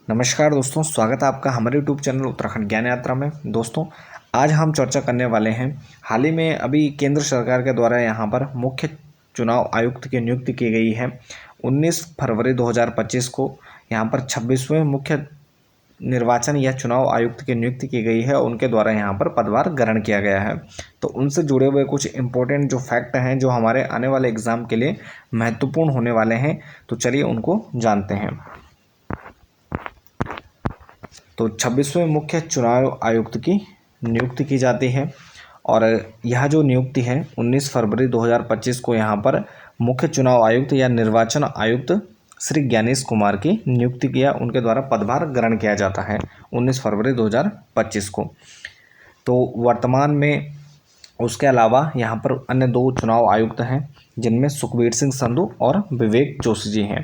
नमस्कार दोस्तों, स्वागत है आपका हमारे यूट्यूब चैनल उत्तराखंड ज्ञान यात्रा में। दोस्तों, आज हम चर्चा करने वाले हैं हाल ही में अभी केंद्र सरकार के द्वारा यहाँ पर मुख्य चुनाव आयुक्त की नियुक्ति की गई है। 19 फरवरी 2025 को यहाँ पर 26वें मुख्य निर्वाचन या चुनाव आयुक्त की नियुक्ति की गई है। उनके द्वारा यहाँ पर पदभार ग्रहण किया गया है। तो उनसे जुड़े हुए कुछ इंपॉर्टेंट जो फैक्ट हैं जो हमारे आने वाले एग्जाम के लिए महत्वपूर्ण होने वाले हैं, तो चलिए उनको जानते हैं। तो 26वें मुख्य चुनाव आयुक्त की नियुक्ति की जाती है और यह जो नियुक्ति है 19 फरवरी 2025 को यहाँ पर मुख्य चुनाव आयुक्त या निर्वाचन आयुक्त श्री ज्ञानेश कुमार की नियुक्ति किया, उनके द्वारा पदभार ग्रहण किया जाता है 19 फरवरी 2025 को। तो वर्तमान में उसके अलावा यहाँ पर अन्य दो चुनाव आयुक्त हैं जिनमें सुखबीर सिंह संधू और विवेक जोशी जी हैं।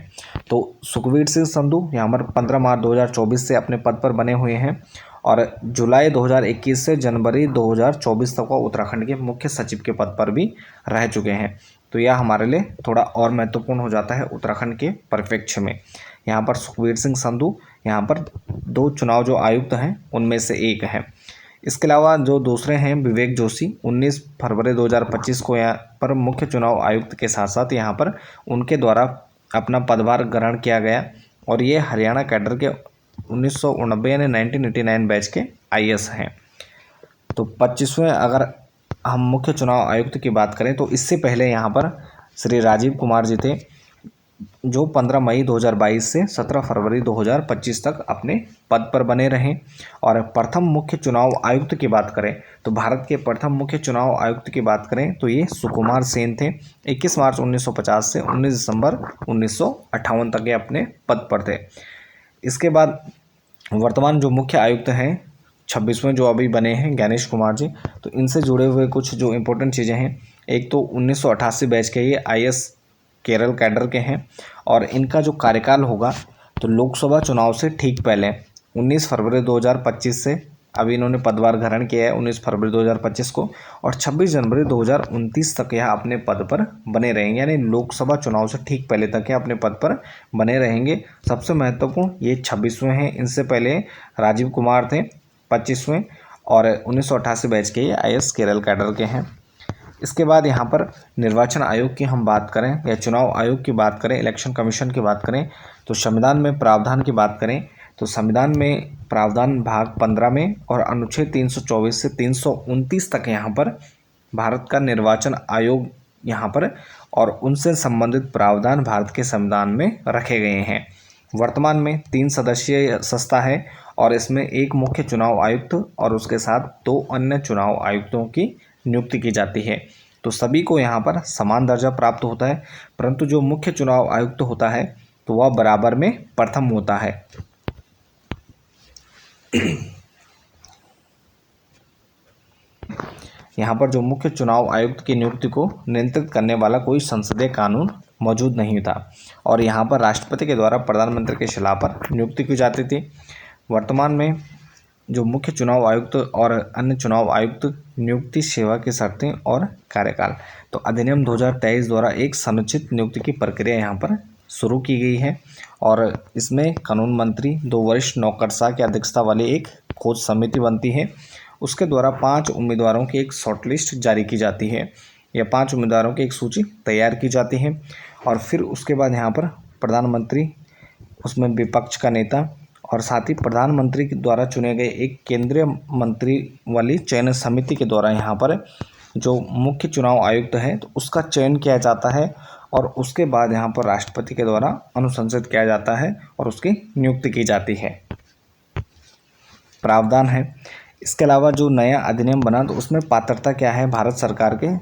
तो सुखबीर सिंह संधू यहाँ पर 15 मार्च 2024 से अपने पद पर बने हुए हैं और जुलाई 2021 से जनवरी 2024 तक वो उत्तराखंड के मुख्य सचिव के पद पर भी रह चुके हैं। तो यह हमारे लिए थोड़ा और महत्वपूर्ण हो जाता है उत्तराखंड के परिप्रेक्ष्य में। यहाँ पर सुखबीर सिंह संधू यहाँ पर दो चुनाव जो आयुक्त हैं उनमें से एक है। इसके अलावा जो दूसरे हैं विवेक जोशी, 19 फरवरी 2025 को यहाँ पर मुख्य चुनाव आयुक्त के साथ साथ यहाँ पर उनके द्वारा अपना पदभार ग्रहण किया गया और ये हरियाणा कैडर के 1989 यानी 1989 बैच के आईएएस हैं। तो 25वें अगर हम मुख्य चुनाव आयुक्त की बात करें तो इससे पहले यहाँ पर श्री राजीव कुमार जी थे जो 15 मई 2022 से 17 फरवरी 2025 तक अपने पद पर बने रहें। और प्रथम मुख्य चुनाव आयुक्त की बात करें तो भारत के प्रथम मुख्य चुनाव आयुक्त की बात करें तो ये सुकुमार सेन थे। 21 मार्च 1950 से 19 दिसंबर 1958 तक ये अपने पद पर थे। इसके बाद वर्तमान जो मुख्य आयुक्त हैं 26वें जो अभी बने हैं ज्ञानेश कुमार जी, तो इनसे जुड़े हुए कुछ जो इम्पोर्टेंट चीज़ें हैं, एक तो 1988 बैच के ये आईएएस केरल कैडर के हैं और इनका जो कार्यकाल होगा तो लोकसभा चुनाव से ठीक पहले 19 फरवरी 2025 से अभी इन्होंने पदभार ग्रहण किया है 19 फरवरी 2025 को और 26 जनवरी 2029 तक यह अपने पद पर बने रहेंगे, यानी लोकसभा चुनाव से ठीक पहले तक यह अपने पद पर बने रहेंगे। सबसे महत्वपूर्ण ये 26वें हैं, इनसे पहले राजीव कुमार थे 25वें और 1988 बैच के ये आईएएस केरल कैडर के हैं। इसके बाद यहाँ पर निर्वाचन आयोग की हम बात करें या चुनाव आयोग की बात करें, इलेक्शन कमीशन की बात करें, तो संविधान में प्रावधान की बात करें तो संविधान में प्रावधान भाग 15 में और अनुच्छेद 324 से 329 तक यहाँ पर भारत का निर्वाचन आयोग यहाँ पर और उनसे संबंधित प्रावधान भारत के संविधान में रखे गए हैं। वर्तमान में 3 सदस्यीय संस्था है और इसमें एक मुख्य चुनाव आयुक्त और उसके साथ 2 अन्य चुनाव आयुक्तों की नियुक्ति की जाती है। तो सभी को यहाँ पर समान दर्जा प्राप्त होता है, परंतु जो मुख्य चुनाव आयुक्त होता है तो वह बराबर में प्रथम होता है। यहाँ पर जो मुख्य चुनाव आयुक्त की नियुक्ति को नियंत्रित करने वाला कोई संसदीय कानून मौजूद नहीं था और यहाँ पर राष्ट्रपति के द्वारा प्रधानमंत्री की सलाह पर नियुक्ति की जाती थी। वर्तमान में जो मुख्य चुनाव आयुक्त और अन्य चुनाव आयुक्त नियुक्ति, सेवा की शर्तें और कार्यकाल, तो अधिनियम 2023 द्वारा एक समुचित नियुक्ति की प्रक्रिया यहाँ पर शुरू की गई है और इसमें कानून मंत्री 2 वरिष्ठ नौकरशाह की अध्यक्षता वाली एक खोज समिति बनती है। उसके द्वारा 5 उम्मीदवारों की एक शॉर्टलिस्ट जारी की जाती है या 5 उम्मीदवारों की एक सूची तैयार की जाती है और फिर उसके बाद यहाँ पर प्रधानमंत्री, उसमें विपक्ष का नेता और साथ ही प्रधानमंत्री के द्वारा चुने गए एक केंद्रीय मंत्री वाली चयन समिति के द्वारा यहाँ पर जो मुख्य चुनाव आयुक्त है तो उसका चयन किया जाता है और उसके बाद यहाँ पर राष्ट्रपति के द्वारा अनुशंसित किया जाता है और उसकी नियुक्ति की जाती है। प्रावधान है। इसके अलावा जो नया अधिनियम बना तो उसमें पात्रता क्या है, भारत सरकार के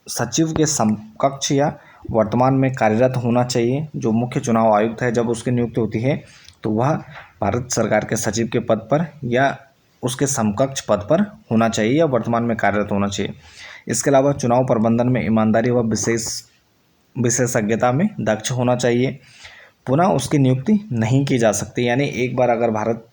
सचिव के समकक्ष या वर्तमान में कार्यरत होना चाहिए। जो मुख्य चुनाव आयुक्त है जब उसकी नियुक्ति होती है तो वह भारत सरकार के सचिव के पद पर या उसके समकक्ष पद पर होना चाहिए या वर्तमान में कार्यरत होना चाहिए। इसके अलावा चुनाव प्रबंधन में ईमानदारी व विशेषज्ञता में दक्ष होना चाहिए। पुनः उसकी नियुक्ति नहीं की जा सकती, यानी एक बार अगर भारत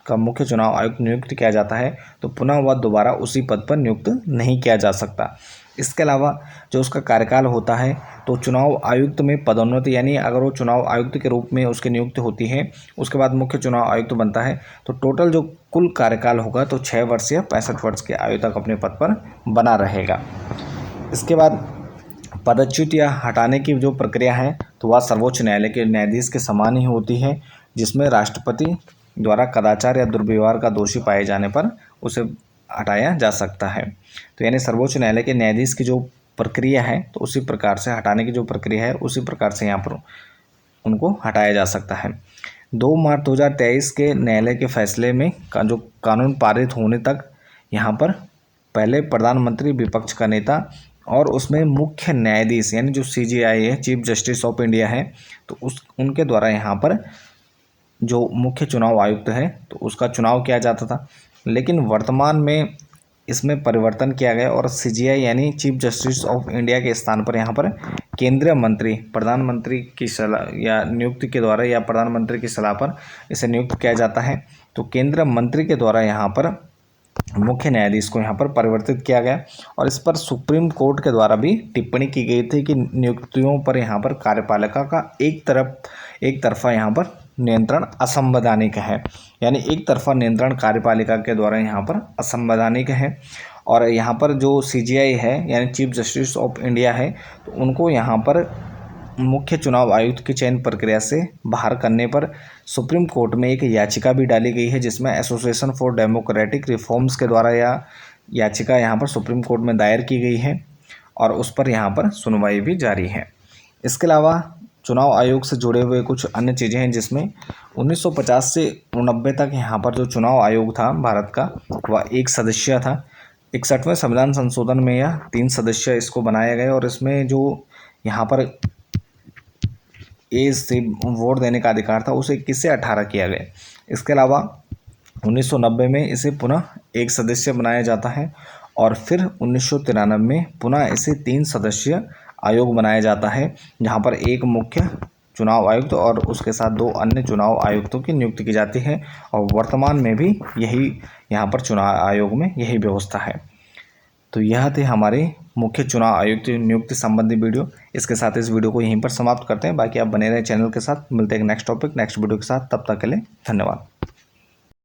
का मुख्य चुनाव आयुक्त नियुक्त किया जाता है तो पुनः वह दोबारा उसी पद पर नियुक्त नहीं किया जा सकता। इसके अलावा जो उसका कार्यकाल होता है, तो चुनाव आयुक्त में पदोन्नति, यानी अगर वो चुनाव आयुक्त के रूप में उसकी नियुक्ति होती है, उसके बाद मुख्य चुनाव आयुक्त बनता है, तो टोटल जो कुल कार्यकाल होगा तो 6 वर्ष या 65 वर्ष की आयु तक अपने पद पर बना रहेगा। इसके बाद पदच्युत या हटाने की जो प्रक्रिया है तो वह सर्वोच्च न्यायालय के न्यायाधीश के समान ही होती है, जिसमें राष्ट्रपति द्वारा कदाचार या दुर्व्यवहार का दोषी पाए जाने पर उसे हटाया जा सकता है। तो यानी सर्वोच्च न्यायालय के न्यायाधीश की जो प्रक्रिया है तो उसी प्रकार से हटाने की जो प्रक्रिया है उसी प्रकार से यहाँ पर उनको हटाया जा सकता है। 2 मार्च 2023 के न्यायालय के फैसले में जो कानून पारित होने तक यहाँ पर पहले प्रधानमंत्री, विपक्ष का नेता और उसमें मुख्य न्यायाधीश यानी जो CJI है, चीफ जस्टिस ऑफ इंडिया है, तो उनके द्वारा यहाँ पर जो मुख्य चुनाव आयुक्त है तो उसका चुनाव किया जाता था। लेकिन वर्तमान में इसमें परिवर्तन किया गया और CJI यानी चीफ जस्टिस ऑफ इंडिया के स्थान पर यहाँ पर केंद्रीय मंत्री, प्रधानमंत्री की सलाह या नियुक्ति के द्वारा या प्रधानमंत्री की सलाह पर इसे नियुक्त किया जाता है। तो केंद्रीय मंत्री के द्वारा यहाँ पर मुख्य न्यायाधीश को यहाँ पर परिवर्तित किया गया और इस पर सुप्रीम कोर्ट के द्वारा भी टिप्पणी की गई थी कि नियुक्तियों पर यहाँ पर कार्यपालिका का एक तरफा यहाँ पर नियंत्रण असंवैधानिक है, यानी एक तरफा नियंत्रण कार्यपालिका के द्वारा यहाँ पर असंवैधानिक है। और यहाँ पर जो CJI है यानी चीफ जस्टिस ऑफ इंडिया है, तो उनको यहाँ पर मुख्य चुनाव आयुक्त की चयन प्रक्रिया से बाहर करने पर सुप्रीम कोर्ट में एक याचिका भी डाली गई है, जिसमें एसोसिएशन फॉर डेमोक्रेटिक रिफॉर्म्स के द्वारा यह याचिका यहाँ पर सुप्रीम कोर्ट में दायर की गई है और उस पर यहाँ पर सुनवाई भी जारी है। इसके अलावा चुनाव आयोग से जुड़े हुए कुछ अन्य चीज़ें हैं, जिसमें 1950 से 1990 तक यहाँ पर जो चुनाव आयोग था भारत का वह 1 सदस्य था। 61वें संविधान संशोधन में यह 3 सदस्य इसको बनाया गया और इसमें जो यहाँ पर एज से वोट देने का अधिकार था उसे 21 से 18 किया गया। इसके अलावा 1990 में इसे पुनः 1 सदस्य बनाया जाता है और फिर 1993 में पुनः इसे 3 सदस्य आयोग बनाया जाता है, जहां पर एक मुख्य चुनाव आयुक्त और उसके साथ 2 अन्य चुनाव आयुक्तों की नियुक्ति की जाती है और वर्तमान में भी यही यहाँ पर चुनाव आयोग में यही व्यवस्था है। तो यह थे हमारे मुख्य चुनाव आयुक्त नियुक्ति संबंधी वीडियो। इसके साथ इस वीडियो को यहीं पर समाप्त करते हैं। बाकी आप बने रहे चैनल के साथ। मिलते हैं नेक्स्ट टॉपिक नेक्स्ट वीडियो के साथ। तब तक के लिए धन्यवाद।